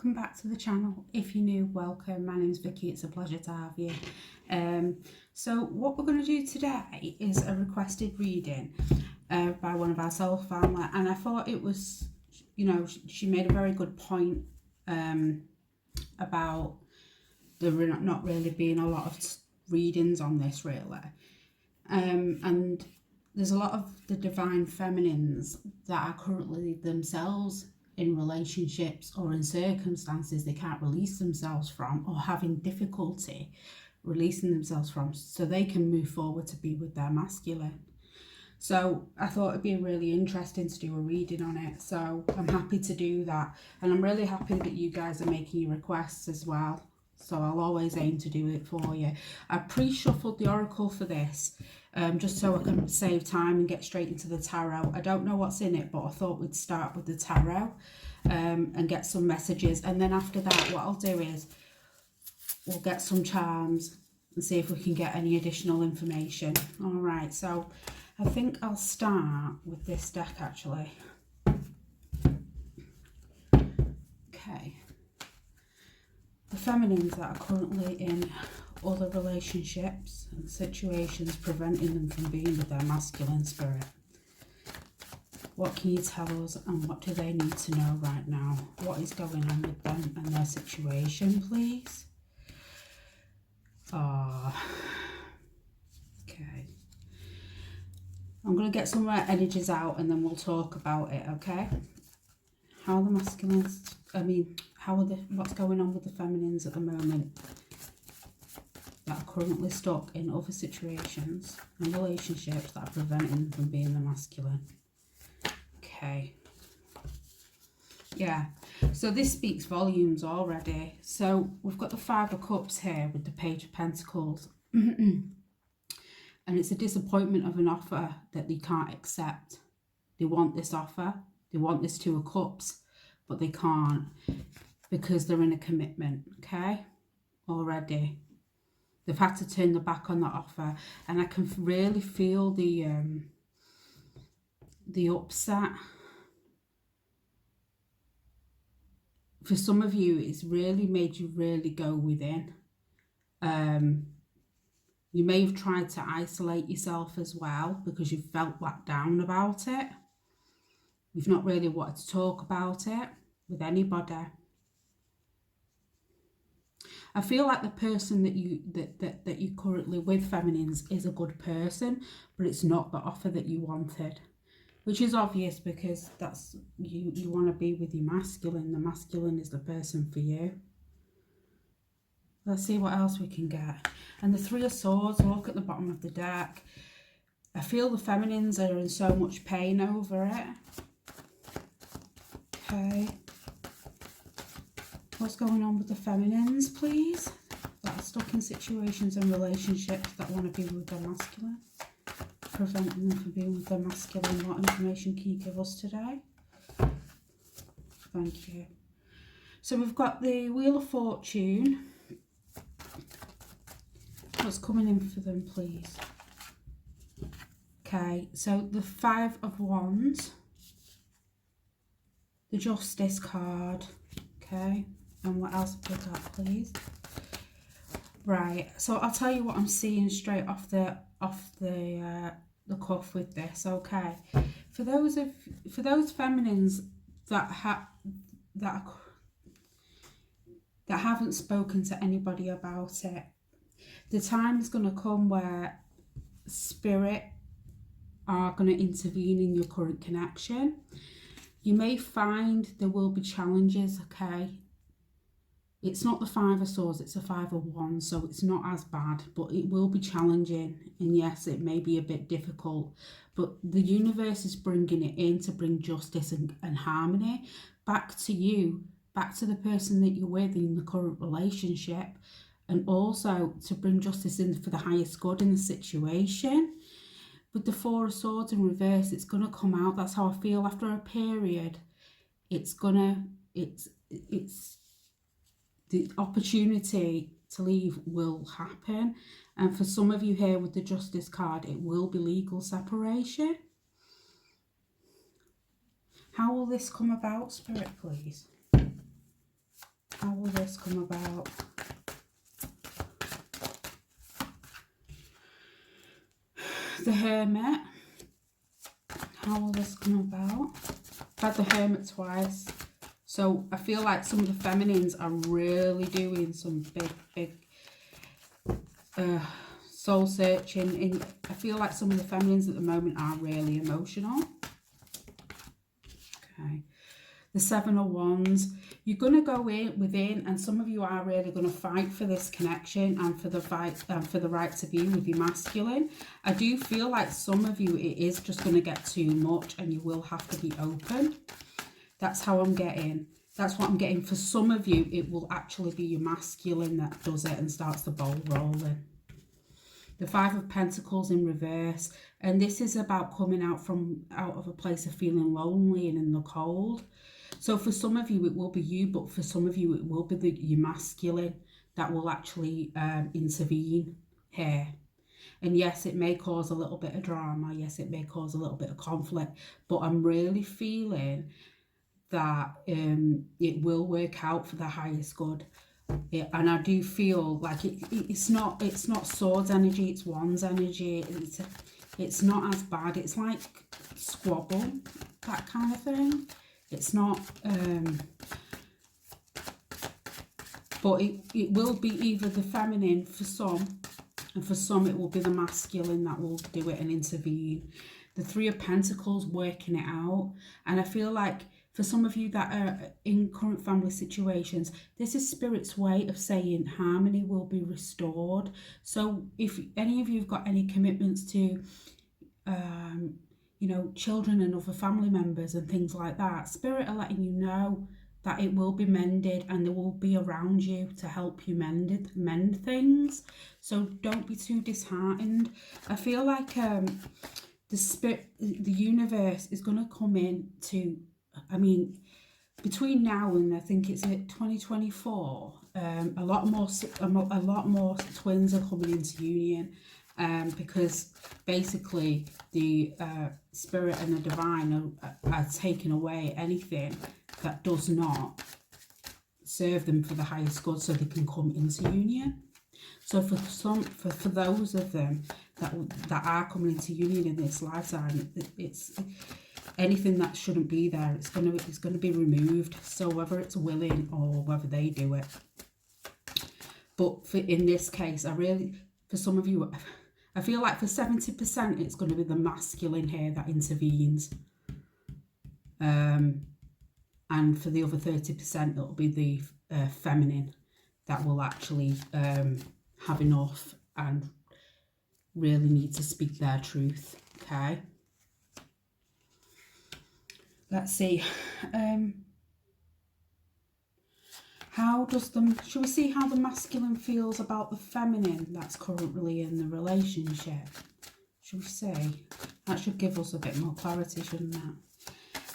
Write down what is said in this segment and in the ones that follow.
welcome back to the channel. If you're new, welcome. My name's Vicky. It's a pleasure to have you. So what we're going to do today is a requested reading by one of our soul family, and I thought it was, you know, she made a very good point about there not really being a lot of readings on this really, and there's a lot of the divine feminines that are currently themselves in relationships or in circumstances they can't release themselves from, or having difficulty releasing themselves from, so they can move forward to be with their masculine. So I thought it'd be really interesting to do a reading on it, so I'm happy to do that, and I'm really happy that you guys are making your requests as well, so I'll always aim to do it for you. I pre-shuffled the oracle for this just so I can save time and get straight into the tarot. I don't know what's in it, but I thought we'd start with the tarot and get some messages, and then after that what I'll do is we'll get some charms and see if we can get any additional information. All right, so I think I'll start with this deck actually. Okay. The feminines that are currently in other relationships and situations preventing them from being with their masculine spirit. What can you tell us, and what do they need to know right now? What is going on with them and their situation, please? Okay. I'm going to get some energies out and then we'll talk about it, okay? How are the masculines, what's going on with the feminines at the moment that are currently stuck in other situations and relationships that are preventing them from being the masculine? Okay. Yeah, so this speaks volumes already. So we've got the Five of Cups here with the Page of Pentacles. And it's a disappointment of an offer that they can't accept. They want this offer, they want this Two of Cups, but they can't because they're in a commitment, okay, already. They've had to turn their back on that offer, and I can really feel the upset. For some of you, it's really made you really go within. You may have tried to isolate yourself as well because you felt let down about it. You've not really wanted to talk about it with anybody. I feel like the person that you currently with, feminines, is a good person, but it's not the offer that you wanted, which is obvious because that's you want to be with your masculine. The masculine is the person for you. Let's see what else we can get. And the Three of Swords, look at the bottom of the deck. I feel the feminines are in so much pain over it. Okay. What's going on with the feminines, please? That are stuck in situations and relationships that want to be with their masculine. Preventing them from being with their masculine. What information can you give us today? Thank you. So we've got the Wheel of Fortune. What's coming in for them, please? Okay, so the Five of Wands. The Justice card. Okay. And what else have we got, please? Right, so I'll tell you what I'm seeing straight off the cuff with this. Okay, for those feminines that haven't spoken to anybody about it, the time is going to come where spirit are going to intervene in your current connection. You may find there will be challenges, okay? It's not the Five of Swords, it's a Five of Wands, so it's not as bad, but it will be challenging. And yes, it may be a bit difficult, but the universe is bringing it in to bring justice and harmony back to you, back to the person that you're with in the current relationship, and also to bring justice in for the highest good in the situation. With the Four of Swords in reverse, it's going to come out. That's how I feel after a period. It's the opportunity to leave will happen. And for some of you here with the Justice card, it will be legal separation. How will this come about, Spirit, please? How will this come about? The Hermit. How will this come about? I've had the Hermit twice. So I feel like some of the feminines are really doing some big soul searching. I feel like some of the feminines at the moment are really emotional. Okay. The Seven of Wands. You're going to go in within, and some of you are really going to fight for this connection and for the fight for the right to be with your masculine. I do feel like some of you, it is just going to get too much and you will have to be open. That's how I'm getting. That's what I'm getting. For some of you, it will actually be your masculine that does it and starts the ball rolling. The Five of Pentacles in reverse. And this is about coming out of a place of feeling lonely and in the cold. So for some of you, it will be you, but for some of you, it will be your masculine that will actually intervene here. And yes, it may cause a little bit of drama. Yes, it may cause a little bit of conflict. But I'm really feeling that it will work out for the highest good. And I do feel like it's not swords energy, it's wands energy. It's not as bad. It's like squabble, that kind of thing. It's not, but it will be either the feminine for some, and for some it will be the masculine that will do it and intervene. The Three of Pentacles, working it out. And I feel like for some of you that are in current family situations, this is Spirit's way of saying harmony will be restored. So if any of you have got any commitments to you know, children and other family members and things like that, Spirit are letting you know that it will be mended and they will be around you to help you mend things. So don't be too disheartened. I feel like the universe is going to come in to, I mean, between now and I think it's 2024, a lot more twins are coming into union. Because basically the Spirit and the divine are taking away anything that does not serve them for the highest good, so they can come into union. So for those of them that are coming into union in this lifetime, it's anything that shouldn't be there. It's gonna be removed. So whether it's willing or whether they do it, but in this case, for some of you, I feel like for 70%, it's going to be the masculine here that intervenes. And for the other 30%, it'll be the feminine that will actually have enough and really need to speak their truth. Okay. Let's see. Shall we see how the masculine feels about the feminine that's currently in the relationship? Shall we see? That should give us a bit more clarity, shouldn't that?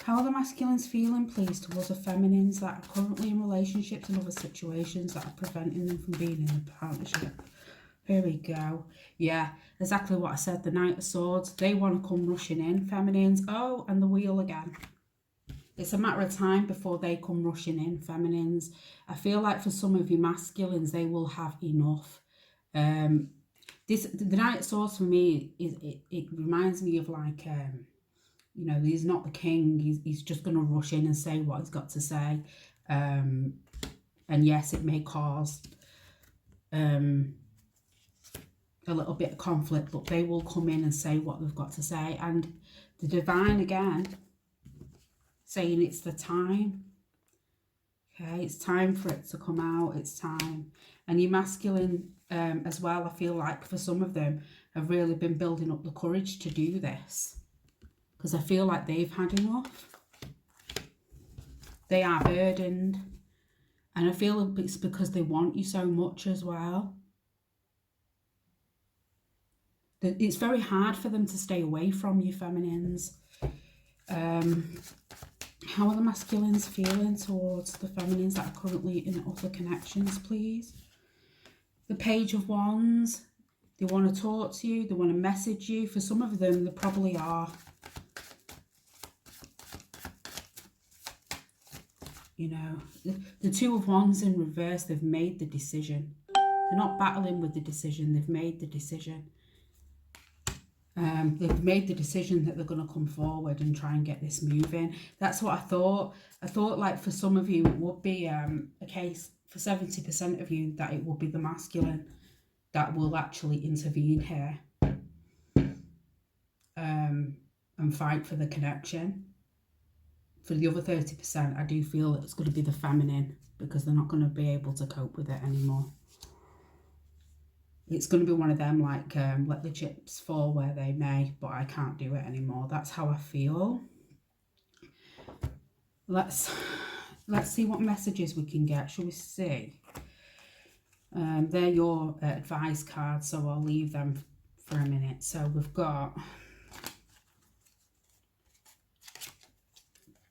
How are the masculines feeling, please, towards the feminines that are currently in relationships and other situations that are preventing them from being in a partnership? Here we go. Yeah, exactly what I said. The Knight of Swords. They want to come rushing in, feminines. Oh, and the Wheel again. It's a matter of time before they come rushing in, feminines. I feel like for some of you masculines, they will have enough. The Knight of Swords for me, it reminds me of like, you know, he's not the king. He's just going to rush in and say what he's got to say. And yes, it may cause a little bit of conflict, but they will come in and say what they've got to say. And the divine again, saying it's the time. Okay, it's time for it to come out. It's time. And your masculine as well, I feel like for some of them have really been building up the courage to do this, because I feel like they've had enough. They are burdened, and I feel it's because they want you so much as well. It's very hard for them to stay away from you, feminines. How are the masculines feeling towards the feminines that are currently in other connections, please? The Page of Wands. They want to talk to you. They want to message you. For some of them, they probably are. You know, the Two of Wands in reverse, they've made the decision. They're not battling with the decision, they've made the decision. They've made the decision that they're going to come forward and try and get this moving. That's what I thought. I thought, like, for some of you, it would be a case, for 70% of you, that it would be the masculine that will actually intervene here and fight for the connection. For the other 30%, I do feel that it's going to be the feminine, because they're not going to be able to cope with it anymore. It's going to be one of them, like, let the chips fall where they may, but I can't do it anymore. That's how I feel. Let's see what messages we can get. Shall we see? They're your advice cards, so I'll leave them for a minute. So we've got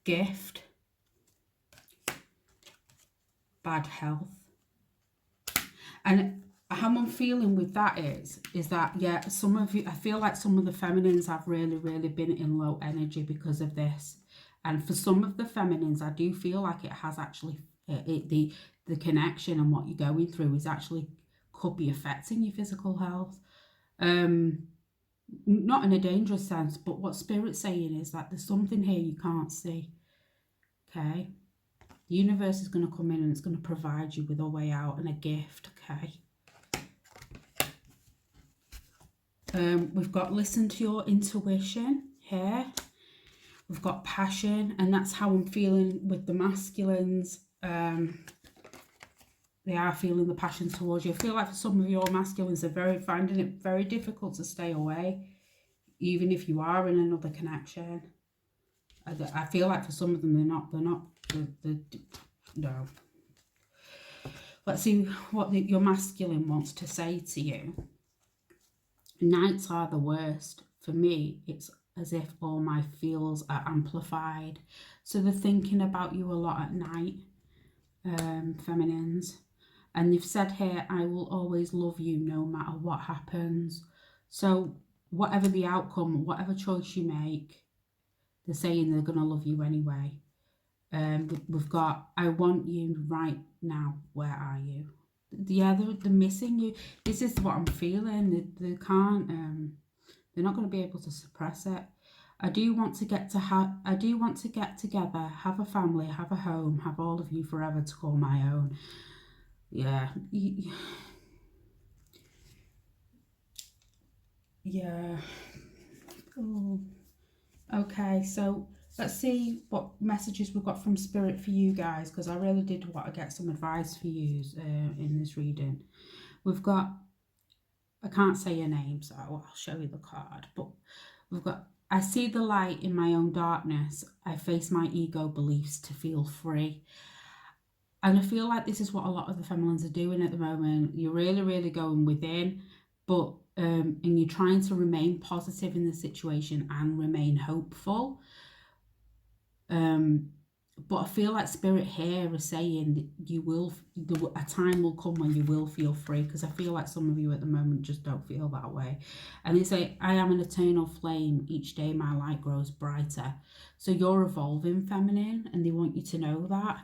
gift, bad health, and how I'm feeling with that is that, yeah, some of you, I feel like some of the feminines have really been in low energy because of this. And for some of the feminines, I do feel like it has actually, the connection and what you're going through is actually, could be affecting your physical health. Not in a dangerous sense, but what Spirit's saying is that there's something here you can't see. Okay? The universe is going to come in and it's going to provide you with a way out and a gift. Okay? We've got listen to your intuition here. We've got passion, and that's how I'm feeling with the masculines. They are feeling the passion towards you. I feel like for some of your masculines, they're finding it very difficult to stay away, even if you are in another connection. I feel like for some of them, no. Let's see what your masculine wants to say to you. Nights are the worst. For me, it's as if all my feels are amplified. So they're thinking about you a lot at night, feminines. And they've said here, I will always love you no matter what happens. So whatever the outcome, whatever choice you make, they're saying they're going to love you anyway. We've got, I want you right now. Where are you? Yeah, they're missing you. This is what I'm feeling. They can't, they're not going to be able to suppress it. I do want to get together, have a family, have a home, have all of you forever to call my own. Yeah. Yeah. Oh. Okay, so let's see what messages we've got from Spirit for you guys, because I really did want to get some advice for you in this reading. We've got, I can't say your name, so I'll show you the card, but we've got, I see the light in my own darkness. I face my ego beliefs to feel free. And I feel like this is what a lot of the feminines are doing at the moment. You're really going within, but and you're trying to remain positive in the situation and remain hopeful. But I feel like Spirit here is saying that you will, a time will come when you will feel free, because I feel like some of you at the moment just don't feel that way. And they say, I am an eternal flame. Each day my light grows brighter. So you're evolving, feminine, and they want you to know that.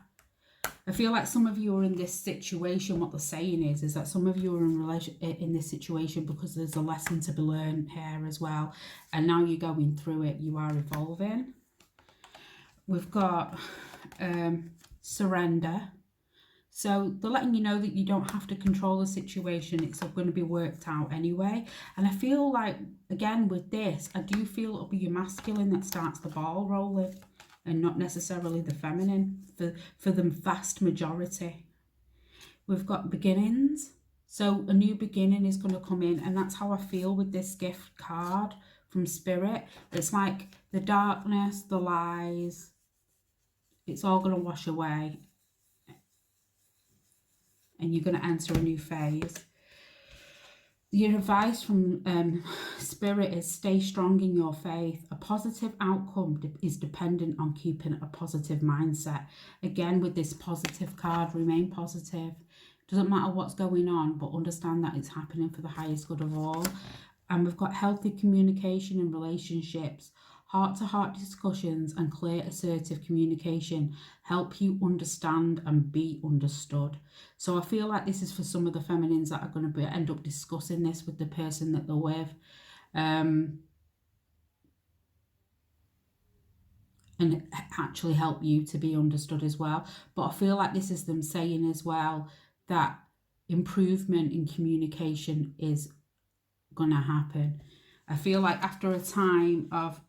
I feel like some of you are in this situation. What they're saying is that some of you are in this situation because there's a lesson to be learned here as well. And now you're going through it. You are evolving. We've got surrender. So they're letting you know that you don't have to control the situation. It's going to be worked out anyway. And I feel like, again, with this, I do feel it'll be your masculine that starts the ball rolling, and not necessarily the feminine for the vast majority. We've got beginnings. So a new beginning is going to come in, and that's how I feel with this gift card from Spirit. It's like the darkness, the lies, it's all going to wash away, and you're going to enter a new phase. Your advice from Spirit is stay strong in your faith. A positive outcome is dependent on keeping a positive mindset. Again, with this positive card, remain positive. Doesn't matter what's going on, but understand that it's happening for the highest good of all. And we've got healthy communication and relationships. Heart-to-heart discussions and clear, assertive communication help you understand and be understood. So I feel like this is for some of the feminines that are going to end up discussing this with the person that they're with. And actually help you to be understood as well. But I feel like this is them saying as well that improvement in communication is going to happen. I feel like after a time of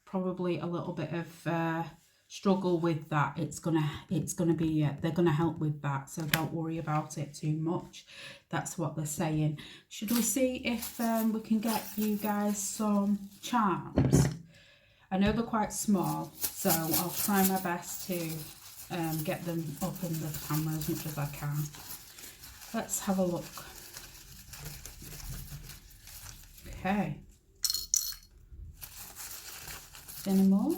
probably a little bit of struggle with that, it's gonna be they're gonna help with that, so don't worry about it too much. That's what they're saying. Should we see if we can get you guys some charms? I know they're quite small, so I'll try my best to get them up in the camera as much as I can. Let's have a look. Okay. Any more?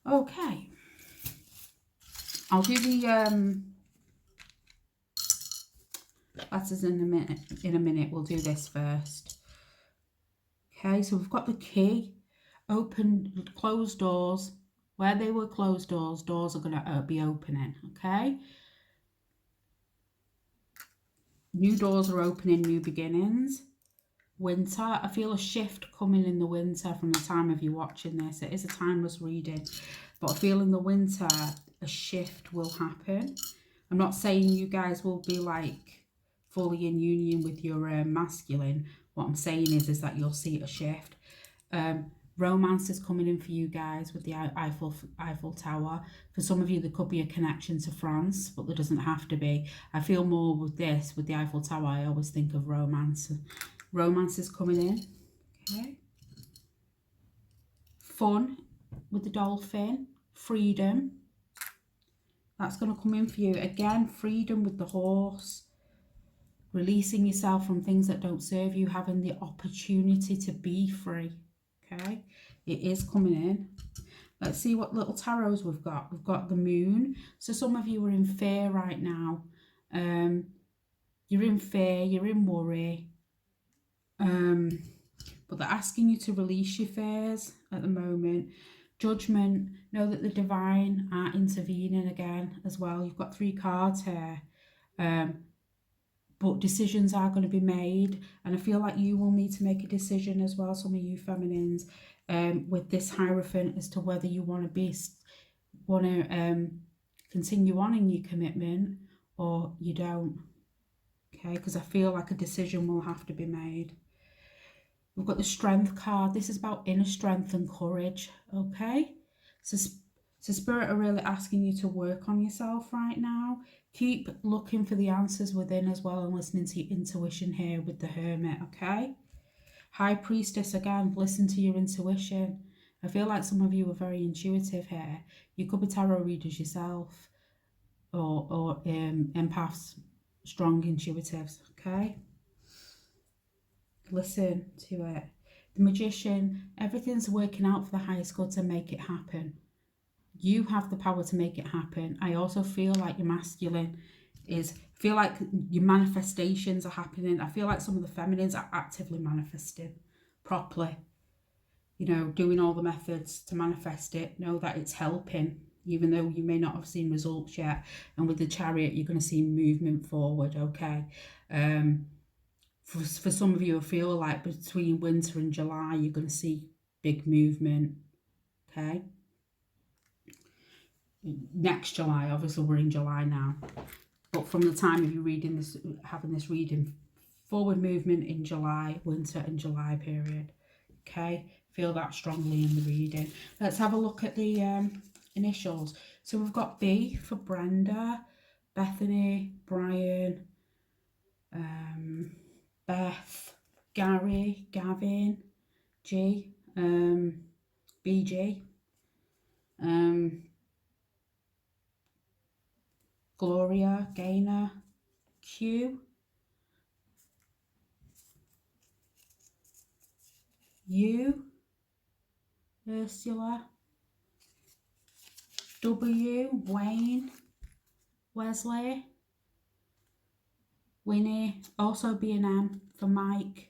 Okay. I'll do the letters in a minute. We'll do this first. Okay, so we've got the key. Open, closed doors. Where they were closed doors, doors are going to be opening. Okay. New doors are opening, new beginnings. Winter. I feel a shift coming in the winter from the time of you watching this. It is a timeless reading, but I feel in the winter a shift will happen. I'm not saying you guys will be like fully in union with your masculine. What I'm saying is that you'll see a shift. Romance is coming in for you guys with the Eiffel Tower. For some of you, there could be a connection to France, but there doesn't have to be. I feel more with this, with the Eiffel Tower, I always think of romance. Romance is coming in. Okay. Fun with the dolphin. Freedom. That's going to come in for you. Again, freedom with the horse. Releasing yourself from things that don't serve you. Having the opportunity to be free. Okay, it is coming in. Let's see what little tarots we've got. We've got the moon. So some of you are in fear right now. You're in fear, you're in worry. But they're asking you to release your fears at the moment. Judgment. Know that the divine are intervening again as well. You've got 3 cards here. But decisions are going to be made, and I feel like you will need to make a decision as well, some of you feminines, with this Hierophant, as to whether you want to continue on in your commitment or you don't. Okay, because I feel like a decision will have to be made. We've got the Strength card. This is about inner strength and courage. Okay, so Spirit are really asking you to work on yourself right now. Keep looking for the answers within as well, and listening to your intuition here with the Hermit, okay? High Priestess, again, listen to your intuition. I feel like some of you are very intuitive here. You could be tarot readers yourself, or empaths, strong intuitives, okay? Listen to it. The Magician, everything's working out for the highest good to make it happen. You have the power to make it happen. I also feel like your masculine feel like your manifestations are happening. I feel like some of the feminines are actively manifesting properly. You know, doing all the methods to manifest it. Know that it's helping, even though you may not have seen results yet. And with the Chariot, you're going to see movement forward, okay? For some of you, I feel like between winter and July, you're going to see big movement, okay? Next July, obviously we're in July now, but from the time of you reading this, having this reading, forward movement in July, winter and July period, okay? Feel that strongly in the reading. Let's have a look at the initials. So we've got B for Brenda, Bethany, Brian, Beth, Gary, Gavin, G, BG, Gloria, Gaynor, Q, U, Ursula, W, Wayne, Wesley, Winnie, also B&M for Mike,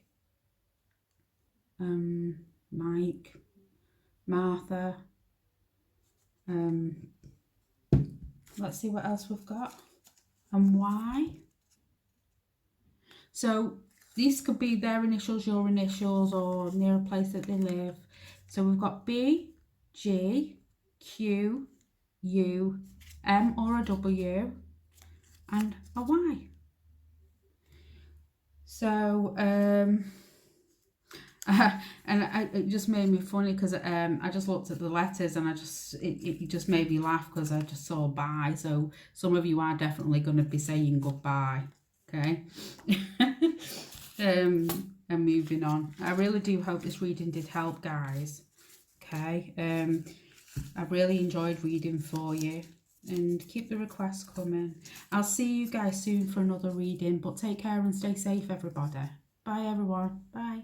Mike, Martha, let's see what else we've got, and Y. So these could be their initials, your initials, or near a place that they live. So we've got B, G, Q, U, M or a W, and a Y. So, it just made me funny because I just looked at the letters and it just made me laugh because I just saw bye. So some of you are definitely going to be saying goodbye. Okay. And moving on. I really do hope this reading did help, guys. Okay. I really enjoyed reading for you, and keep the requests coming. I'll see you guys soon for another reading, but take care and stay safe, everybody. Bye, everyone. Bye.